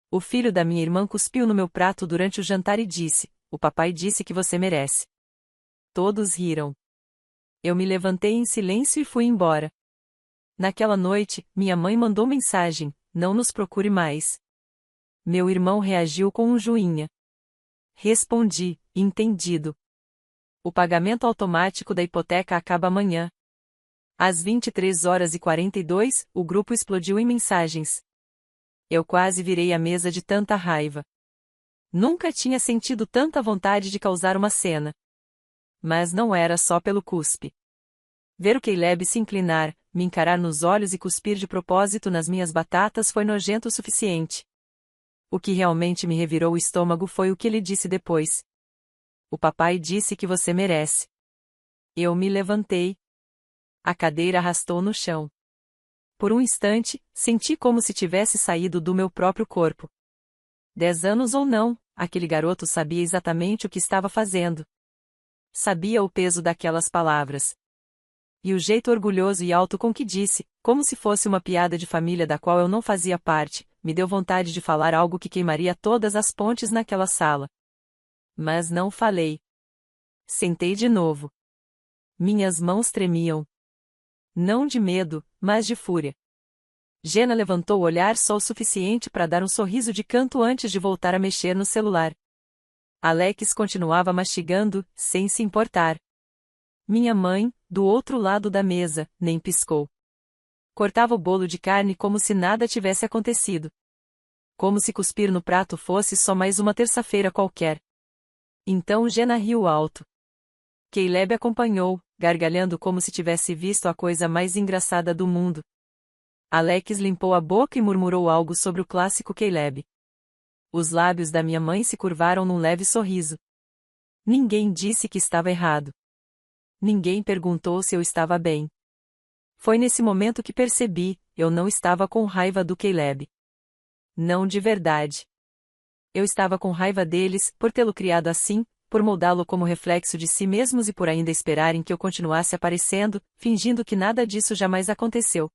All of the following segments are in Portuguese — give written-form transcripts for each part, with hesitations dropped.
O filho da minha irmã cuspiu no meu prato durante o jantar e disse: "O papai disse que você merece." Todos riram. Eu me levantei em silêncio e fui embora. Naquela noite, minha mãe mandou mensagem: "Não nos procure mais." Meu irmão reagiu com um joinha. Respondi: "Entendido. O pagamento automático da hipoteca acaba amanhã." Às 23h42, o grupo explodiu em mensagens. Eu quase virei a mesa de tanta raiva. Nunca tinha sentido tanta vontade de causar uma cena. Mas não era só pelo cuspe. Ver o Caleb se inclinar, me encarar nos olhos e cuspir de propósito nas minhas batatas foi nojento o suficiente. O que realmente me revirou o estômago foi o que ele disse depois. "O papai disse que você merece." Eu me levantei. A cadeira arrastou no chão. Por um instante, senti como se tivesse saído do meu próprio corpo. 10 anos ou não, aquele garoto sabia exatamente o que estava fazendo. Sabia o peso daquelas palavras. E o jeito orgulhoso e alto com que disse, como se fosse uma piada de família da qual eu não fazia parte, me deu vontade de falar algo que queimaria todas as pontes naquela sala. Mas não falei. Sentei de novo. Minhas mãos tremiam. Não de medo, mas de fúria. Jenna levantou o olhar só o suficiente para dar um sorriso de canto antes de voltar a mexer no celular. Alex continuava mastigando, sem se importar. Minha mãe, do outro lado da mesa, nem piscou. Cortava o bolo de carne como se nada tivesse acontecido. Como se cuspir no prato fosse só mais uma terça-feira qualquer. Então Jenna riu alto. Caleb acompanhou, gargalhando como se tivesse visto a coisa mais engraçada do mundo. Alex limpou a boca e murmurou algo sobre o clássico Caleb. Os lábios da minha mãe se curvaram num leve sorriso. Ninguém disse que estava errado. Ninguém perguntou se eu estava bem. Foi nesse momento que percebi, eu não estava com raiva do Caleb. Não de verdade. Eu estava com raiva deles, por tê-lo criado assim, por moldá-lo como reflexo de si mesmos e por ainda esperarem que eu continuasse aparecendo, fingindo que nada disso jamais aconteceu.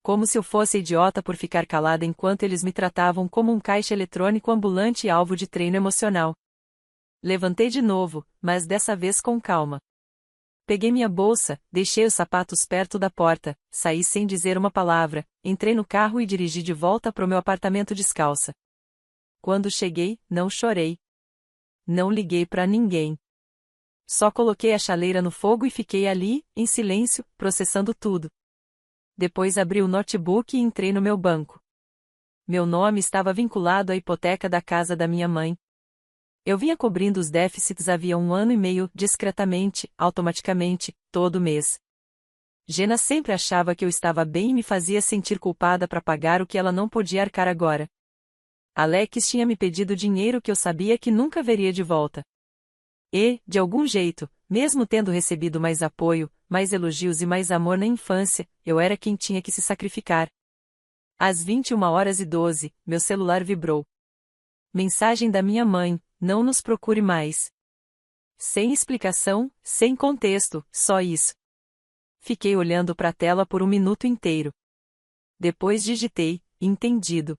Como se eu fosse idiota por ficar calada enquanto eles me tratavam como um caixa eletrônico ambulante e alvo de treino emocional. Levantei de novo, mas dessa vez com calma. Peguei minha bolsa, deixei os sapatos perto da porta, saí sem dizer uma palavra, entrei no carro e dirigi de volta para o meu apartamento descalça. Quando cheguei, não chorei. Não liguei para ninguém. Só coloquei a chaleira no fogo e fiquei ali, em silêncio, processando tudo. Depois abri o notebook e entrei no meu banco. Meu nome estava vinculado à hipoteca da casa da minha mãe. Eu vinha cobrindo os déficits havia 1 ano e meio, discretamente, automaticamente, todo mês. Jenna sempre achava que eu estava bem e me fazia sentir culpada para pagar o que ela não podia arcar agora. Alex tinha me pedido dinheiro que eu sabia que nunca veria de volta. E, de algum jeito, mesmo tendo recebido mais apoio, mais elogios e mais amor na infância, eu era quem tinha que se sacrificar. Às 21h12, meu celular vibrou. Mensagem da minha mãe: "Não nos procure mais." Sem explicação, sem contexto, só isso. Fiquei olhando para a tela por um minuto inteiro. Depois digitei: "Entendido.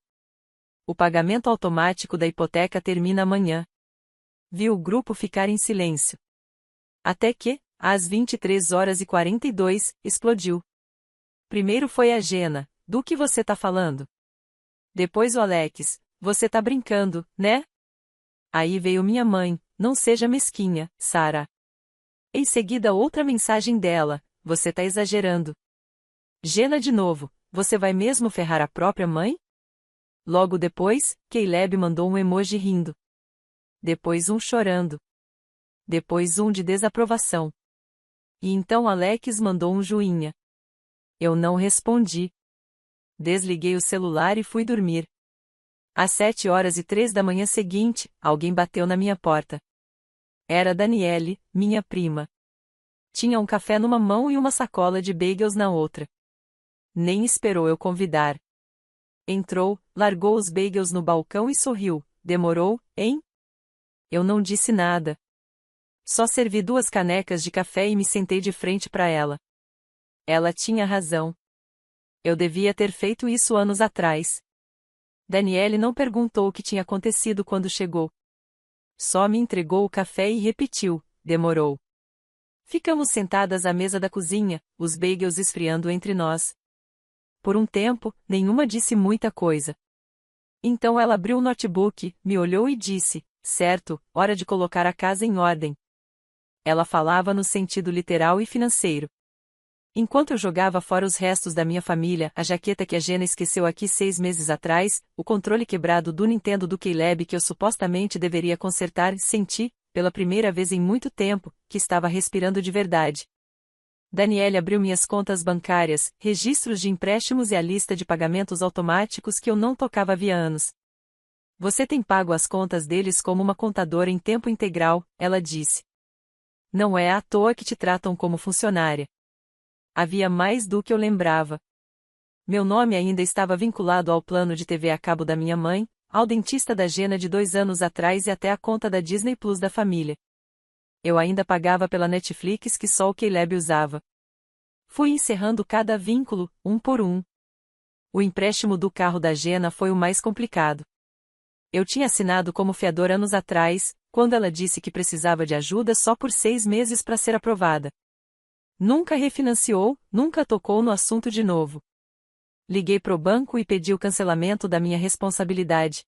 O pagamento automático da hipoteca termina amanhã." Vi o grupo ficar em silêncio. Até que, às 23h42, explodiu. Primeiro foi a Jenna: "Do que você tá falando?" Depois o Alex: "Você tá brincando, né?" Aí veio minha mãe: "Não seja mesquinha, Sarah." Em seguida outra mensagem dela: "Você tá exagerando." Jenna de novo: "Você vai mesmo ferrar a própria mãe?" Logo depois, Caleb mandou um emoji rindo. Depois um chorando. Depois um de desaprovação. E então Alex mandou um joinha. Eu não respondi. Desliguei o celular e fui dormir. Às 7h03 da manhã seguinte, alguém bateu na minha porta. Era Daniele, minha prima. Tinha um café numa mão e uma sacola de bagels na outra. Nem esperou eu convidar. Entrou, largou os bagels no balcão e sorriu. "Demorou, hein?" Eu não disse nada. Só servi 2 canecas de café e me sentei de frente para ela. Ela tinha razão. Eu devia ter feito isso anos atrás. Daniele não perguntou o que tinha acontecido quando chegou. Só me entregou o café e repetiu: demorou. Ficamos sentadas à mesa da cozinha, os bagels esfriando entre nós. Por um tempo, nenhuma disse muita coisa. Então ela abriu o notebook, me olhou e disse: certo, hora de colocar a casa em ordem. Ela falava no sentido literal e financeiro. Enquanto eu jogava fora os restos da minha família, a jaqueta que a Jenna esqueceu aqui 6 meses atrás, o controle quebrado do Nintendo do Caleb que eu supostamente deveria consertar, senti, pela primeira vez em muito tempo, que estava respirando de verdade. Daniele abriu minhas contas bancárias, registros de empréstimos e a lista de pagamentos automáticos que eu não tocava havia anos. Você tem pago as contas deles como uma contadora em tempo integral, ela disse. Não é à toa que te tratam como funcionária. Havia mais do que eu lembrava. Meu nome ainda estava vinculado ao plano de TV a cabo da minha mãe, ao dentista da Jenna de 2 anos atrás e até a conta da Disney Plus da família. Eu ainda pagava pela Netflix que só o Caleb usava. Fui encerrando cada vínculo, um por um. O empréstimo do carro da Jenna foi o mais complicado. Eu tinha assinado como fiador anos atrás, quando ela disse que precisava de ajuda só por 6 meses para ser aprovada. Nunca refinanciou, nunca tocou no assunto de novo. Liguei pro banco e pedi o cancelamento da minha responsabilidade.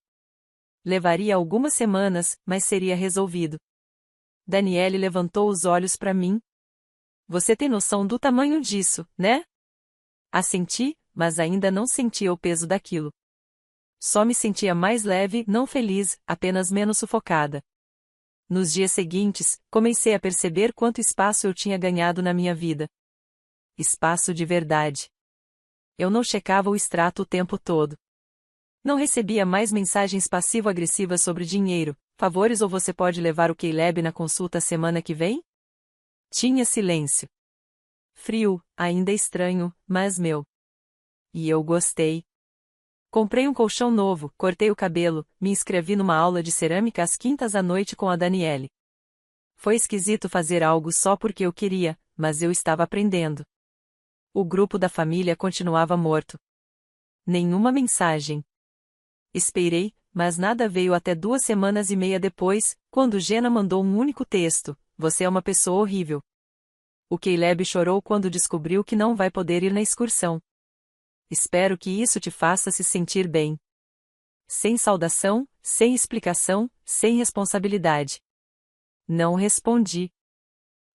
Levaria algumas semanas, mas seria resolvido. Daniele levantou os olhos para mim. Você tem noção do tamanho disso, né? Assenti, mas ainda não sentia o peso daquilo. Só me sentia mais leve, não feliz, apenas menos sufocada. Nos dias seguintes, comecei a perceber quanto espaço eu tinha ganhado na minha vida. Espaço de verdade. Eu não checava o extrato o tempo todo. Não recebia mais mensagens passivo-agressivas sobre dinheiro, favores ou você pode levar o Caleb na consulta semana que vem? Tinha silêncio. Frio, ainda estranho, mas meu. E eu gostei. Comprei um colchão novo, cortei o cabelo, me inscrevi numa aula de cerâmica às quintas à noite com a Daniele. Foi esquisito fazer algo só porque eu queria, mas eu estava aprendendo. O grupo da família continuava morto. Nenhuma mensagem. Esperei, mas nada veio até 2 semanas e meia depois, quando Jenna mandou um único texto: você é uma pessoa horrível. O Caleb chorou quando descobriu que não vai poder ir na excursão. Espero que isso te faça se sentir bem. Sem saudação, sem explicação, sem responsabilidade. Não respondi.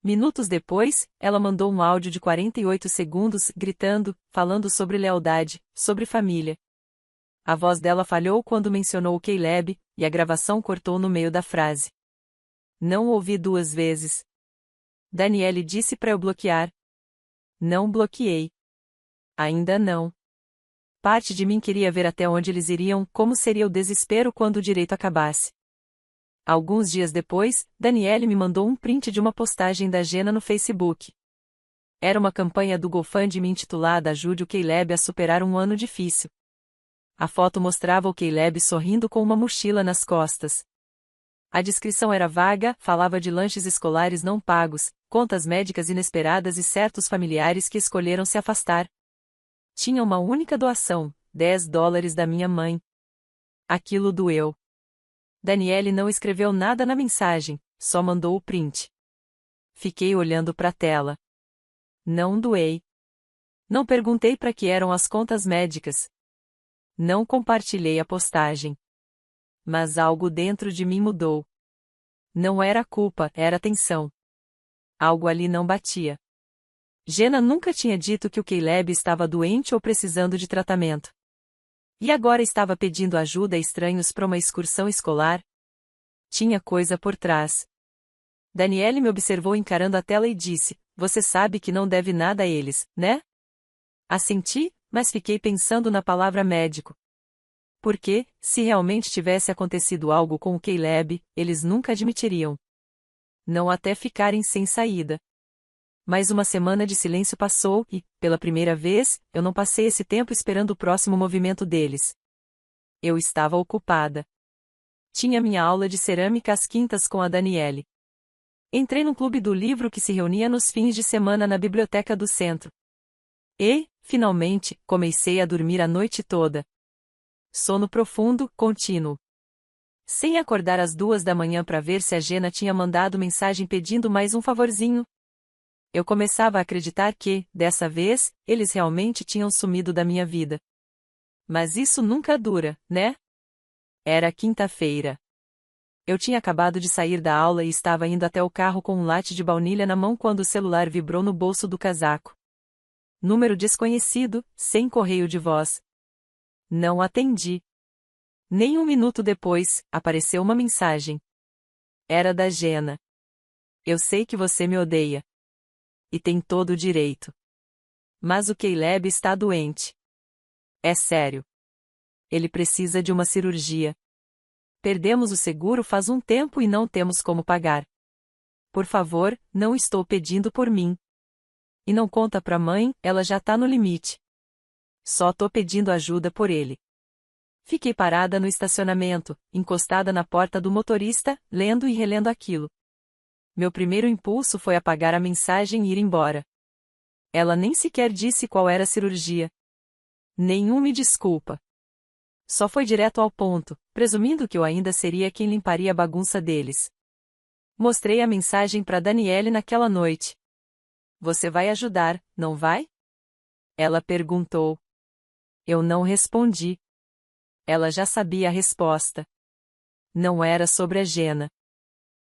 Minutos depois, ela mandou um áudio de 48 segundos, gritando, falando sobre lealdade, sobre família. A voz dela falhou quando mencionou o Caleb, e a gravação cortou no meio da frase. Não ouvi 2 vezes. Daniele disse para eu bloquear. Não bloqueei. Ainda não. Parte de mim queria ver até onde eles iriam, como seria o desespero quando o direito acabasse. Alguns dias depois, Daniele me mandou um print de uma postagem da Jenna no Facebook. Era uma campanha do GoFundMe intitulada Ajude o Caleb a superar um ano difícil. A foto mostrava o Caleb sorrindo com uma mochila nas costas. A descrição era vaga, falava de lanches escolares não pagos, contas médicas inesperadas e certos familiares que escolheram se afastar. Tinha uma única doação, $10 da minha mãe. Aquilo doeu. Daniele não escreveu nada na mensagem, só mandou o print. Fiquei olhando para a tela. Não doei. Não perguntei para que eram as contas médicas. Não compartilhei a postagem. Mas algo dentro de mim mudou. Não era culpa, era tensão. Algo ali não batia. Jenna nunca tinha dito que o Caleb estava doente ou precisando de tratamento. E agora estava pedindo ajuda a estranhos para uma excursão escolar? Tinha coisa por trás. Daniele me observou encarando a tela e disse: você sabe que não deve nada a eles, né? Assenti, mas fiquei pensando na palavra médico. Porque, se realmente tivesse acontecido algo com o Caleb, eles nunca admitiriam. Não até ficarem sem saída. Mais uma semana de silêncio passou e, pela primeira vez, eu não passei esse tempo esperando o próximo movimento deles. Eu estava ocupada. Tinha minha aula de cerâmica às quintas com a Daniele. Entrei num clube do livro que se reunia nos fins de semana na biblioteca do centro. E, finalmente, comecei a dormir a noite toda. Sono profundo, contínuo. Sem acordar às 2 da manhã para ver se a Gena tinha mandado mensagem pedindo mais um favorzinho. Eu começava a acreditar que, dessa vez, eles realmente tinham sumido da minha vida. Mas isso nunca dura, né? Era quinta-feira. Eu tinha acabado de sair da aula e estava indo até o carro com um latte de baunilha na mão quando o celular vibrou no bolso do casaco. Número desconhecido, sem correio de voz. Não atendi. Nem um minuto depois, apareceu uma mensagem. Era da Gena. Eu sei que você me odeia. E tem todo o direito. Mas o Caleb está doente. É sério. Ele precisa de uma cirurgia. Perdemos o seguro faz um tempo e não temos como pagar. Por favor, não estou pedindo por mim. E não conta pra mãe, ela já tá no limite. Só tô pedindo ajuda por ele. Fiquei parada no estacionamento, encostada na porta do motorista, lendo e relendo aquilo. Meu primeiro impulso foi apagar a mensagem e ir embora. Ela nem sequer disse qual era a cirurgia. Nenhum me desculpa. Só foi direto ao ponto, presumindo que eu ainda seria quem limparia a bagunça deles. Mostrei a mensagem para Daniele naquela noite. Você vai ajudar, não vai? Ela perguntou. Eu não respondi. Ela já sabia a resposta. Não era sobre a Gena.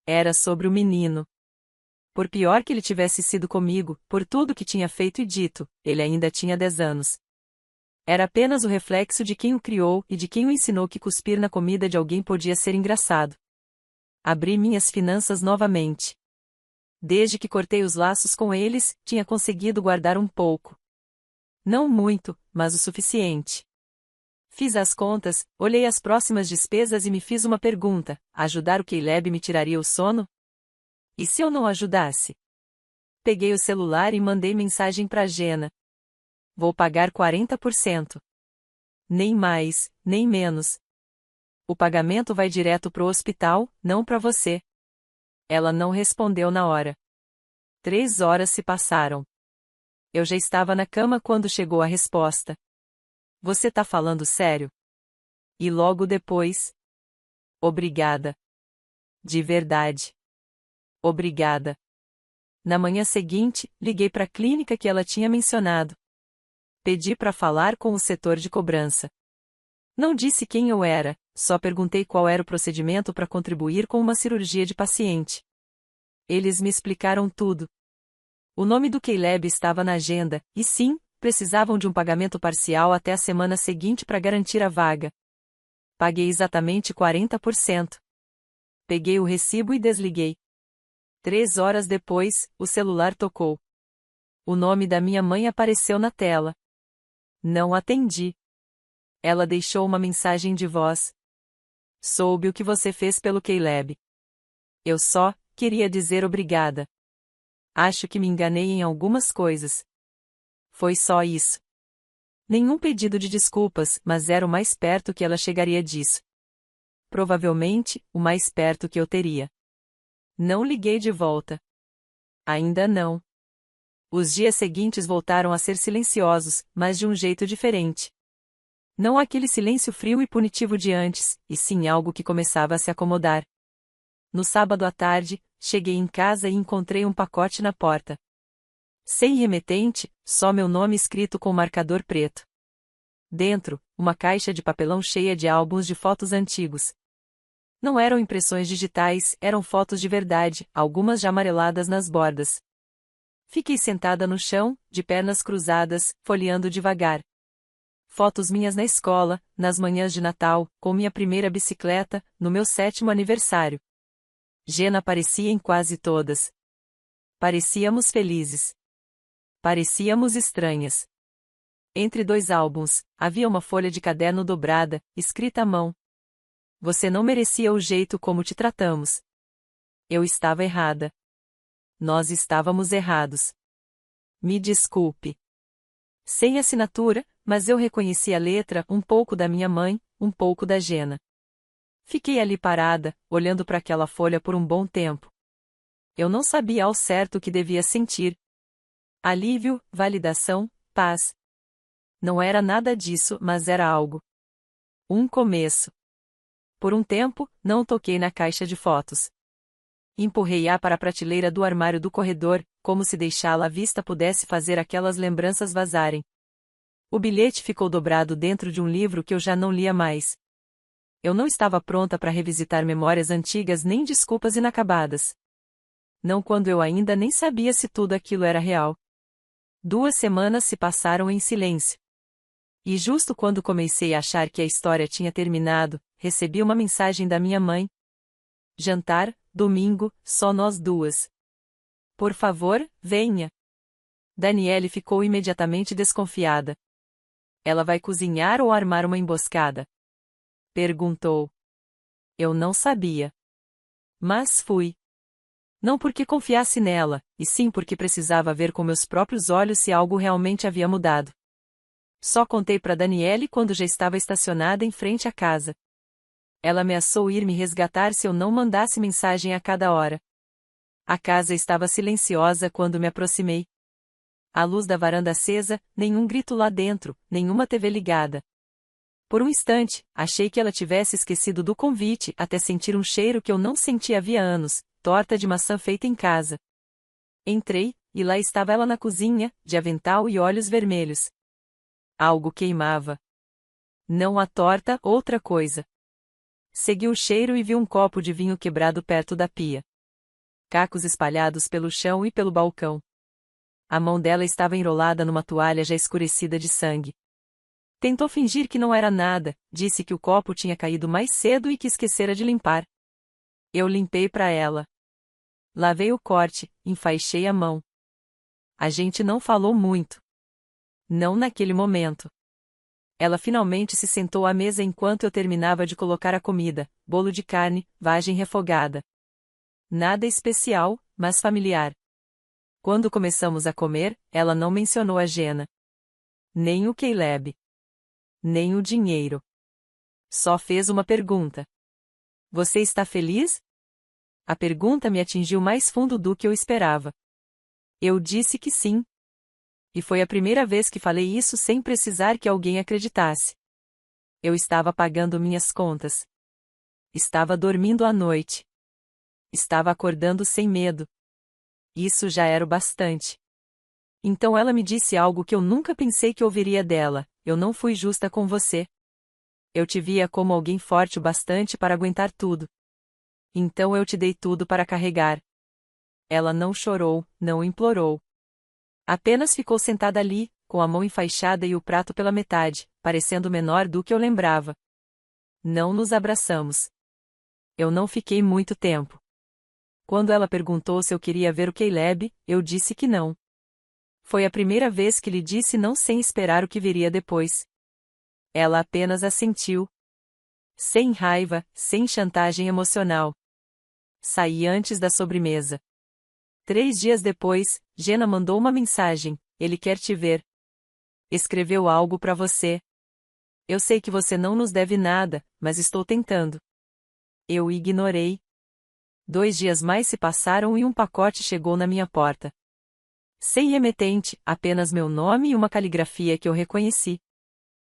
Era sobre o menino. Por pior que ele tivesse sido comigo, por tudo que tinha feito e dito, ele ainda tinha 10 anos. Era apenas o reflexo de quem o criou e de quem o ensinou que cuspir na comida de alguém podia ser engraçado. Abri minhas finanças novamente. Desde que cortei os laços com eles, tinha conseguido guardar um pouco. Não muito, mas o suficiente. Fiz as contas, olhei as próximas despesas e me fiz uma pergunta: ajudar o Caleb me tiraria o sono? E se eu não ajudasse? Peguei o celular e mandei mensagem para Gena. Vou pagar 40%. Nem mais, nem menos. O pagamento vai direto pro hospital, não para você. Ela não respondeu na hora. 3 horas se passaram. Eu já estava na cama quando chegou a resposta. Você tá falando sério? E logo depois. Obrigada. De verdade. Obrigada. Na manhã seguinte, liguei para a clínica que ela tinha mencionado. Pedi para falar com o setor de cobrança. Não disse quem eu era, só perguntei qual era o procedimento para contribuir com uma cirurgia de paciente. Eles me explicaram tudo. O nome do Caleb estava na agenda, e sim, precisavam de um pagamento parcial até a semana seguinte para garantir a vaga. Paguei exatamente 40%. Peguei o recibo e desliguei. 3 horas depois, o celular tocou. O nome da minha mãe apareceu na tela. Não atendi. Ela deixou uma mensagem de voz. Soube o que você fez pelo Caleb. Eu só queria dizer obrigada. Acho que me enganei em algumas coisas. Foi só isso. Nenhum pedido de desculpas, mas era o mais perto que ela chegaria disso. Provavelmente, o mais perto que eu teria. Não liguei de volta. Ainda não. Os dias seguintes voltaram a ser silenciosos, mas de um jeito diferente. Não aquele silêncio frio e punitivo de antes, e sim algo que começava a se acomodar. No sábado à tarde, cheguei em casa e encontrei um pacote na porta. Sem remetente, só meu nome escrito com marcador preto. Dentro, uma caixa de papelão cheia de álbuns de fotos antigos. Não eram impressões digitais, eram fotos de verdade, algumas já amareladas nas bordas. Fiquei sentada no chão, de pernas cruzadas, folheando devagar. Fotos minhas na escola, nas manhãs de Natal, com minha primeira bicicleta, no meu 7º aniversário. Gena aparecia em quase todas. Parecíamos felizes. Parecíamos estranhas. Entre 2 álbuns, havia uma folha de caderno dobrada, escrita à mão. Você não merecia o jeito como te tratamos. Eu estava errada. Nós estávamos errados. Me desculpe. Sem assinatura, mas eu reconheci a letra, um pouco da minha mãe, um pouco da Gena. Fiquei ali parada, olhando para aquela folha por um bom tempo. Eu não sabia ao certo o que devia sentir. Alívio, validação, paz. Não era nada disso, mas era algo. Um começo. Por um tempo, não toquei na caixa de fotos. Empurrei-a para a prateleira do armário do corredor, como se deixá-la à vista pudesse fazer aquelas lembranças vazarem. O bilhete ficou dobrado dentro de um livro que eu já não lia mais. Eu não estava pronta para revisitar memórias antigas nem desculpas inacabadas. Não quando eu ainda nem sabia se tudo aquilo era real. 2 semanas se passaram em silêncio. E justo quando comecei a achar que a história tinha terminado, recebi uma mensagem da minha mãe. Jantar, domingo, só nós duas. Por favor, venha. Daniele ficou imediatamente desconfiada. Ela vai cozinhar ou armar uma emboscada? Perguntou. Eu não sabia. Mas fui. Não porque confiasse nela, e sim porque precisava ver com meus próprios olhos se algo realmente havia mudado. Só contei para Daniele quando já estava estacionada em frente à casa. Ela ameaçou ir me resgatar se eu não mandasse mensagem a cada hora. A casa estava silenciosa quando me aproximei. A luz da varanda acesa, nenhum grito lá dentro, nenhuma TV ligada. Por um instante, achei que ela tivesse esquecido do convite até sentir um cheiro que eu não sentia havia anos, torta de maçã feita em casa. Entrei, e lá estava ela na cozinha, de avental e olhos vermelhos. Algo queimava. Não a torta, outra coisa. Segui o cheiro e vi um copo de vinho quebrado perto da pia. Cacos espalhados pelo chão e pelo balcão. A mão dela estava enrolada numa toalha já escurecida de sangue. Tentou fingir que não era nada, disse que o copo tinha caído mais cedo e que esquecera de limpar. Eu limpei para ela. Lavei o corte, enfaixei a mão. A gente não falou muito. Não naquele momento. Ela finalmente se sentou à mesa enquanto eu terminava de colocar a comida, bolo de carne, vagem refogada. Nada especial, mas familiar. Quando começamos a comer, ela não mencionou a Jenna. Nem o Caleb. Nem o dinheiro. Só fez uma pergunta. Você está feliz? A pergunta me atingiu mais fundo do que eu esperava. Eu disse que sim. E foi a primeira vez que falei isso sem precisar que alguém acreditasse. Eu estava pagando minhas contas. Estava dormindo à noite. Estava acordando sem medo. Isso já era o bastante. Então ela me disse algo que eu nunca pensei que ouviria dela: eu não fui justa com você. Eu te via como alguém forte o bastante para aguentar tudo. Então eu te dei tudo para carregar. Ela não chorou, não implorou. Apenas ficou sentada ali, com a mão enfaixada e o prato pela metade, parecendo menor do que eu lembrava. Não nos abraçamos. Eu não fiquei muito tempo. Quando ela perguntou se eu queria ver o Caleb, eu disse que não. Foi a primeira vez que lhe disse não sem esperar o que viria depois. Ela apenas assentiu. Sem raiva, sem chantagem emocional. Saí antes da sobremesa. 3 dias depois, Jenna mandou uma mensagem: ele quer te ver. Escreveu algo para você. Eu sei que você não nos deve nada, mas estou tentando. Eu ignorei. 2 dias mais se passaram e um pacote chegou na minha porta. Sem remetente, apenas meu nome e uma caligrafia que eu reconheci.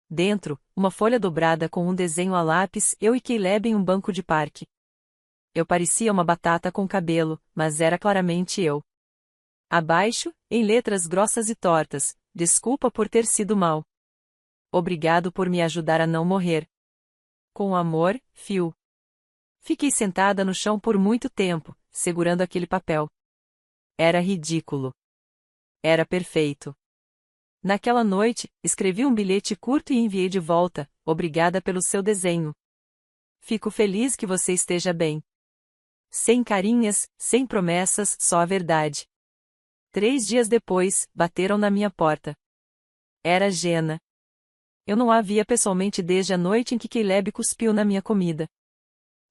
Dentro, uma folha dobrada com um desenho a lápis, eu e Caleb em um banco de parque. Eu parecia uma batata com cabelo, mas era claramente eu. Abaixo, em letras grossas e tortas: desculpa por ter sido mal. Obrigado por me ajudar a não morrer. Com amor, Phil. Fiquei sentada no chão por muito tempo, segurando aquele papel. Era ridículo. Era perfeito. Naquela noite, escrevi um bilhete curto e enviei de volta: obrigada pelo seu desenho. Fico feliz que você esteja bem. Sem carinhas, sem promessas, só a verdade. 3 dias depois, bateram na minha porta. Era Jenna. Eu não a via pessoalmente desde a noite em que Caleb cuspiu na minha comida.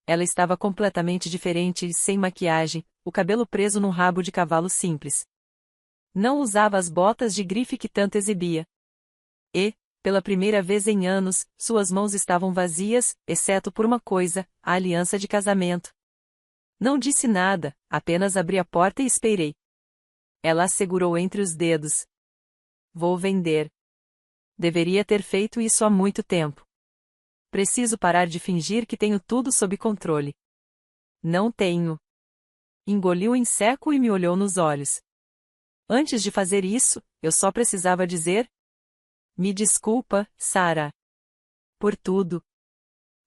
Ela estava completamente diferente e sem maquiagem, o cabelo preso num rabo de cavalo simples. Não usava as botas de grife que tanto exibia. E, pela primeira vez em anos, suas mãos estavam vazias, exceto por uma coisa: a aliança de casamento. Não disse nada, apenas abri a porta e esperei. Ela a segurou entre os dedos. Vou vender. Deveria ter feito isso há muito tempo. Preciso parar de fingir que tenho tudo sob controle. Não tenho. Engoliu em seco e me olhou nos olhos. Antes de fazer isso, eu só precisava dizer: me desculpa, Sarah. Por tudo.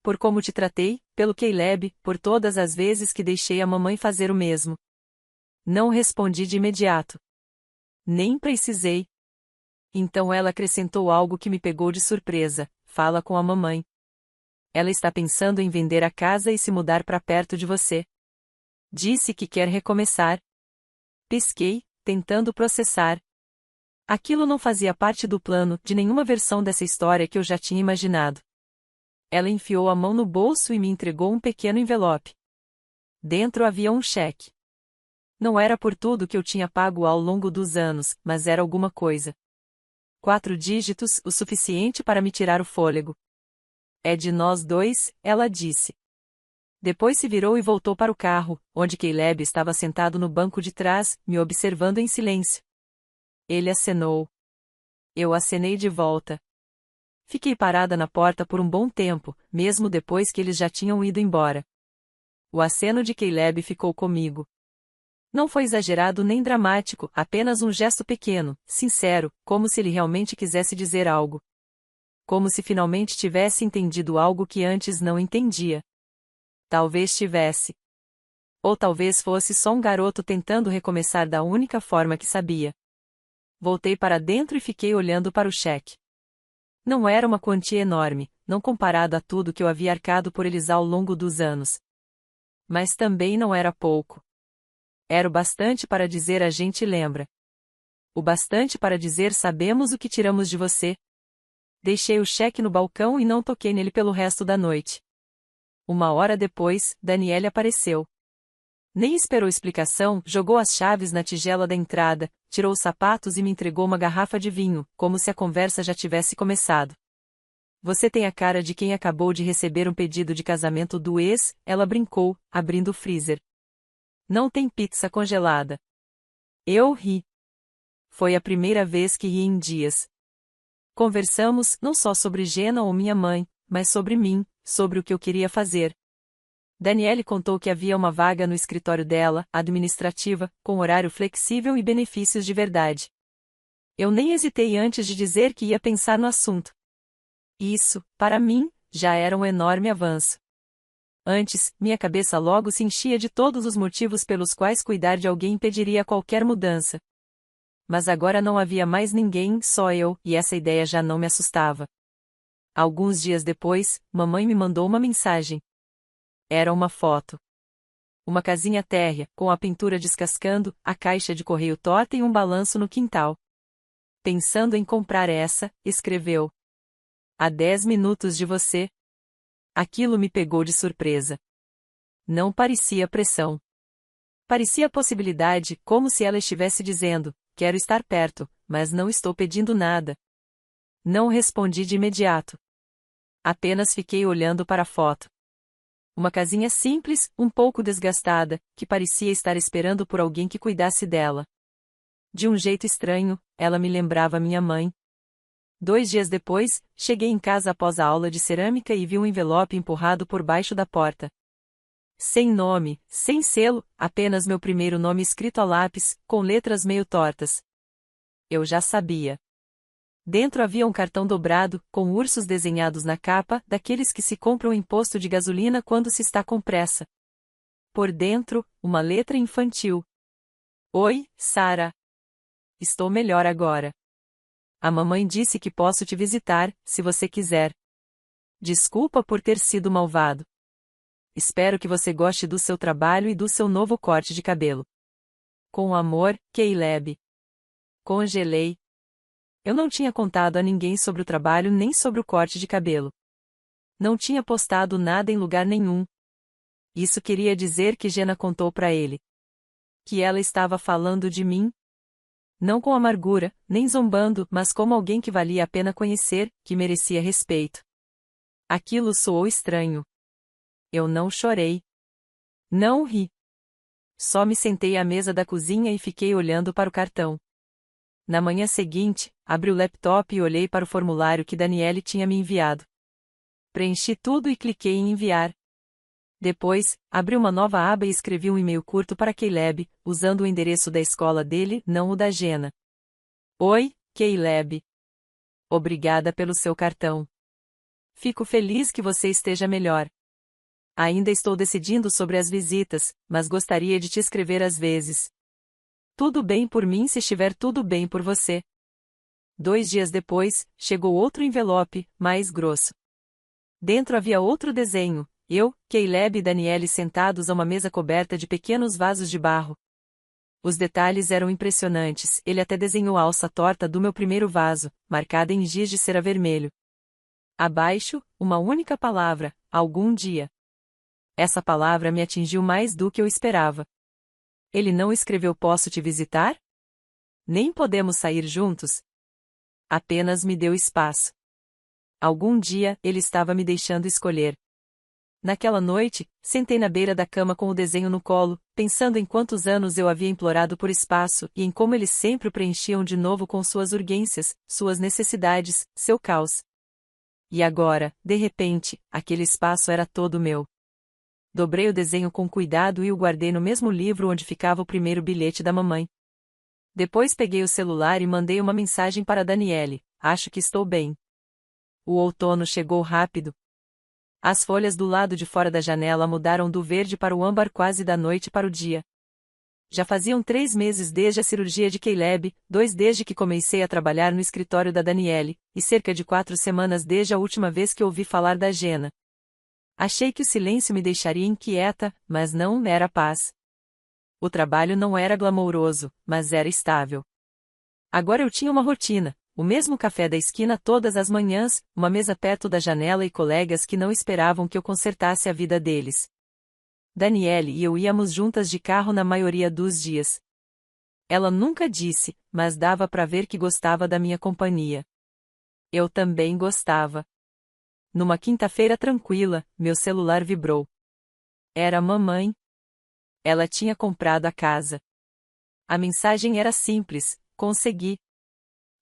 Por como te tratei, pelo Caleb, por todas as vezes que deixei a mamãe fazer o mesmo. Não respondi de imediato. Nem precisei. Então ela acrescentou algo que me pegou de surpresa: fala com a mamãe. Ela está pensando em vender a casa e se mudar para perto de você. Disse que quer recomeçar. Pisquei, tentando processar. Aquilo não fazia parte do plano de nenhuma versão dessa história que eu já tinha imaginado. Ela enfiou a mão no bolso e me entregou um pequeno envelope. Dentro havia um cheque. Não era por tudo que eu tinha pago ao longo dos anos, mas era alguma coisa. 4 dígitos, o suficiente para me tirar o fôlego. É de nós dois, ela disse. Depois se virou e voltou para o carro, onde Caleb estava sentado no banco de trás, me observando em silêncio. Ele acenou. Eu acenei de volta. Fiquei parada na porta por um bom tempo, mesmo depois que eles já tinham ido embora. O aceno de Caleb ficou comigo. Não foi exagerado nem dramático, apenas um gesto pequeno, sincero, como se ele realmente quisesse dizer algo. Como se finalmente tivesse entendido algo que antes não entendia. Talvez tivesse. Ou talvez fosse só um garoto tentando recomeçar da única forma que sabia. Voltei para dentro e fiquei olhando para o cheque. Não era uma quantia enorme, não comparado a tudo que eu havia arcado por eles ao longo dos anos. Mas também não era pouco. Era o bastante para dizer a gente lembra. O bastante para dizer sabemos o que tiramos de você. Deixei o cheque no balcão e não toquei nele pelo resto da noite. 1 hora depois, Daniele apareceu. Nem esperou explicação, jogou as chaves na tigela da entrada, tirou os sapatos e me entregou uma garrafa de vinho, como se a conversa já tivesse começado. Você tem a cara de quem acabou de receber um pedido de casamento do ex, ela brincou, abrindo o freezer. Não tem pizza congelada. Eu ri. Foi a primeira vez que ri em dias. Conversamos não só sobre Jenna ou minha mãe, mas sobre mim, sobre o que eu queria fazer. Daniele contou que havia uma vaga no escritório dela, administrativa, com horário flexível e benefícios de verdade. Eu nem hesitei antes de dizer que ia pensar no assunto. Isso, para mim, já era um enorme avanço. Antes, minha cabeça logo se enchia de todos os motivos pelos quais cuidar de alguém impediria qualquer mudança. Mas agora não havia mais ninguém, só eu, e essa ideia já não me assustava. Alguns dias depois, mamãe me mandou uma mensagem. Era uma foto. Uma casinha térrea, com a pintura descascando, a caixa de correio torta e um balanço no quintal. Pensando em comprar essa, escreveu. A 10 minutos de você. Aquilo me pegou de surpresa. Não parecia pressão. Parecia possibilidade, como se ela estivesse dizendo, quero estar perto, mas não estou pedindo nada. Não respondi de imediato. Apenas fiquei olhando para a foto. Uma casinha simples, um pouco desgastada, que parecia estar esperando por alguém que cuidasse dela. De um jeito estranho, ela me lembrava minha mãe. 2 dias depois, cheguei em casa após a aula de cerâmica e vi um envelope empurrado por baixo da porta. Sem nome, sem selo, apenas meu primeiro nome escrito a lápis, com letras meio tortas. Eu já sabia. Dentro havia um cartão dobrado, com ursos desenhados na capa, daqueles que se compram em posto de gasolina quando se está com pressa. Por dentro, uma letra infantil. Oi, Sarah. Estou melhor agora. A mamãe disse que posso te visitar, se você quiser. Desculpa por ter sido malvado. Espero que você goste do seu trabalho e do seu novo corte de cabelo. Com amor, Caleb. Congelei. Eu não tinha contado a ninguém sobre o trabalho nem sobre o corte de cabelo. Não tinha postado nada em lugar nenhum. Isso queria dizer que Jenna contou para ele. Que ela estava falando de mim? Não com amargura, nem zombando, mas como alguém que valia a pena conhecer, que merecia respeito. Aquilo soou estranho. Eu não chorei. Não ri. Só me sentei à mesa da cozinha e fiquei olhando para o cartão. Na manhã seguinte, abri o laptop e olhei para o formulário que Daniele tinha me enviado. Preenchi tudo e cliquei em enviar. Depois, abri uma nova aba e escrevi um e-mail curto para Caleb, usando o endereço da escola dele, não o da Jenna. Oi, Caleb. Obrigada pelo seu cartão. Fico feliz que você esteja melhor. Ainda estou decidindo sobre as visitas, mas gostaria de te escrever às vezes. Tudo bem por mim se estiver tudo bem por você. 2 dias depois, chegou outro envelope, mais grosso. Dentro havia outro desenho, eu, Caleb e Daniele sentados a uma mesa coberta de pequenos vasos de barro. Os detalhes eram impressionantes, ele até desenhou a alça torta do meu primeiro vaso, marcada em giz de cera vermelho. Abaixo, uma única palavra, algum dia. Essa palavra me atingiu mais do que eu esperava. Ele não escreveu posso te visitar? Nem podemos sair juntos? Apenas me deu espaço. Algum dia, ele estava me deixando escolher. Naquela noite, sentei na beira da cama com o desenho no colo, pensando em quantos anos eu havia implorado por espaço e em como eles sempre o preenchiam de novo com suas urgências, suas necessidades, seu caos. E agora, de repente, aquele espaço era todo meu. Dobrei o desenho com cuidado e o guardei no mesmo livro onde ficava o primeiro bilhete da mamãe. Depois peguei o celular e mandei uma mensagem para Daniele: acho que estou bem. O outono chegou rápido. As folhas do lado de fora da janela mudaram do verde para o âmbar quase da noite para o dia. Já faziam 3 meses desde a cirurgia de Caleb, 2 desde que comecei a trabalhar no escritório da Daniele, e cerca de 4 semanas desde a última vez que ouvi falar da Jenna. Achei que o silêncio me deixaria inquieta, mas não era paz. O trabalho não era glamouroso, mas era estável. Agora eu tinha uma rotina. O mesmo café da esquina todas as manhãs, uma mesa perto da janela e colegas que não esperavam que eu consertasse a vida deles. Daniele e eu íamos juntas de carro na maioria dos dias. Ela nunca disse, mas dava para ver que gostava da minha companhia. Eu também gostava. Numa quinta-feira tranquila, meu celular vibrou. Era a mamãe. Ela tinha comprado a casa. A mensagem era simples: consegui.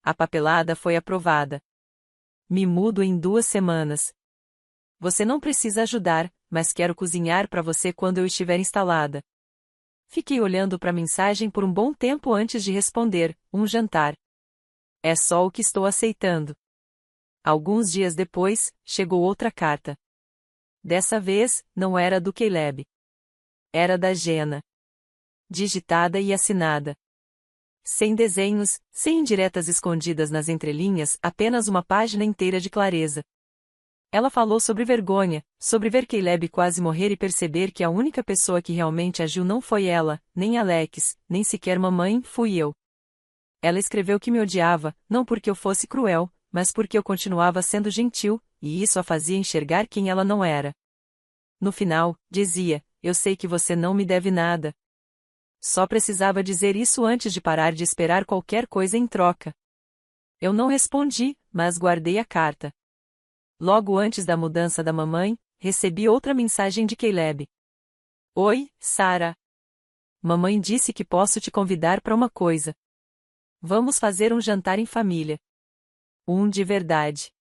A papelada foi aprovada. Me mudo em 2 semanas. Você não precisa ajudar, mas quero cozinhar para você quando eu estiver instalada. Fiquei olhando para a mensagem por um bom tempo antes de responder: um jantar. É só o que estou aceitando. Alguns dias depois, chegou outra carta. Dessa vez, não era do Caleb. Era da Jenna. Digitada e assinada. Sem desenhos, sem indiretas escondidas nas entrelinhas, apenas uma página inteira de clareza. Ela falou sobre vergonha, sobre ver Caleb quase morrer e perceber que a única pessoa que realmente agiu não foi ela, nem Alex, nem sequer mamãe, fui eu. Ela escreveu que me odiava, não porque eu fosse cruel, mas porque eu continuava sendo gentil, e isso a fazia enxergar quem ela não era. No final, dizia: eu sei que você não me deve nada. Só precisava dizer isso antes de parar de esperar qualquer coisa em troca. Eu não respondi, mas guardei a carta. Logo antes da mudança da mamãe, recebi outra mensagem de Caleb. Oi, Sarah. Mamãe disse que posso te convidar para uma coisa. Vamos fazer um jantar em família. Um de verdade.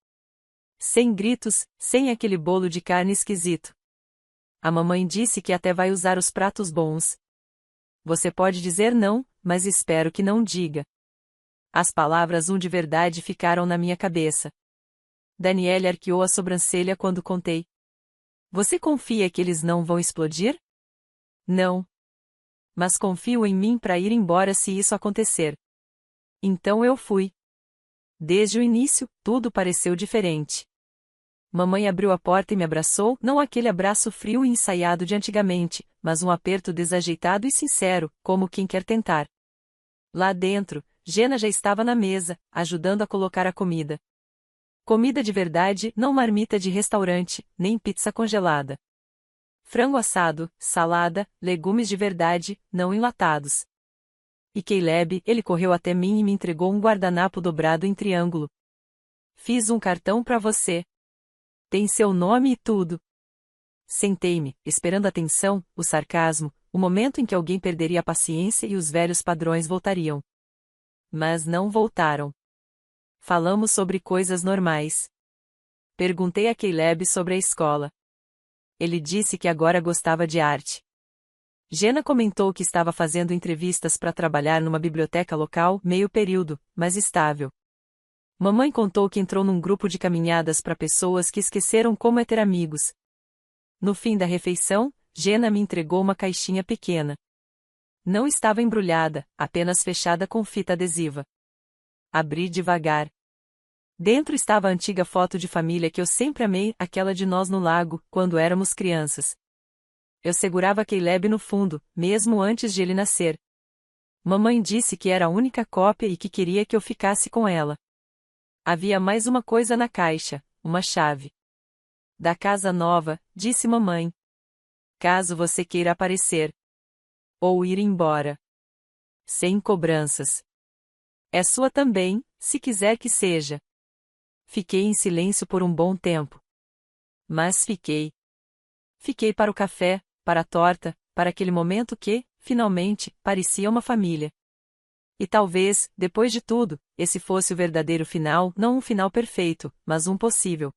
Sem gritos, sem aquele bolo de carne esquisito. A mamãe disse que até vai usar os pratos bons. Você pode dizer não, mas espero que não diga. As palavras um de verdade ficaram na minha cabeça. Daniele arqueou a sobrancelha quando contei. Você confia que eles não vão explodir? Não. Mas confio em mim para ir embora se isso acontecer. Então eu fui. Desde o início, tudo pareceu diferente. Mamãe abriu a porta e me abraçou, não aquele abraço frio e ensaiado de antigamente, mas um aperto desajeitado e sincero, como quem quer tentar. Lá dentro, Jenna já estava na mesa, ajudando a colocar a comida. Comida de verdade, não marmita de restaurante, nem pizza congelada. Frango assado, salada, legumes de verdade, não enlatados. E Caleb, ele correu até mim e me entregou um guardanapo dobrado em triângulo. Fiz um cartão para você. Tem seu nome e tudo. Sentei-me, esperando a tensão, o sarcasmo, o momento em que alguém perderia a paciência e os velhos padrões voltariam. Mas não voltaram. Falamos sobre coisas normais. Perguntei a Caleb sobre a escola. Ele disse que agora gostava de arte. Jenna comentou que estava fazendo entrevistas para trabalhar numa biblioteca local, meio período, mas estável. Mamãe contou que entrou num grupo de caminhadas para pessoas que esqueceram como é ter amigos. No fim da refeição, Jenna me entregou uma caixinha pequena. Não estava embrulhada, apenas fechada com fita adesiva. Abri devagar. Dentro estava a antiga foto de família que eu sempre amei, aquela de nós no lago, quando éramos crianças. Eu segurava Caleb no fundo, mesmo antes de ele nascer. Mamãe disse que era a única cópia e que queria que eu ficasse com ela. Havia mais uma coisa na caixa, uma chave. Da casa nova, disse mamãe. Caso você queira aparecer. Ou ir embora. Sem cobranças. É sua também, se quiser que seja. Fiquei em silêncio por um bom tempo. Mas fiquei. Fiquei para o café, para a torta, para aquele momento que, finalmente, parecia uma família. E talvez, depois de tudo, esse fosse o verdadeiro final, não um final perfeito, mas um possível.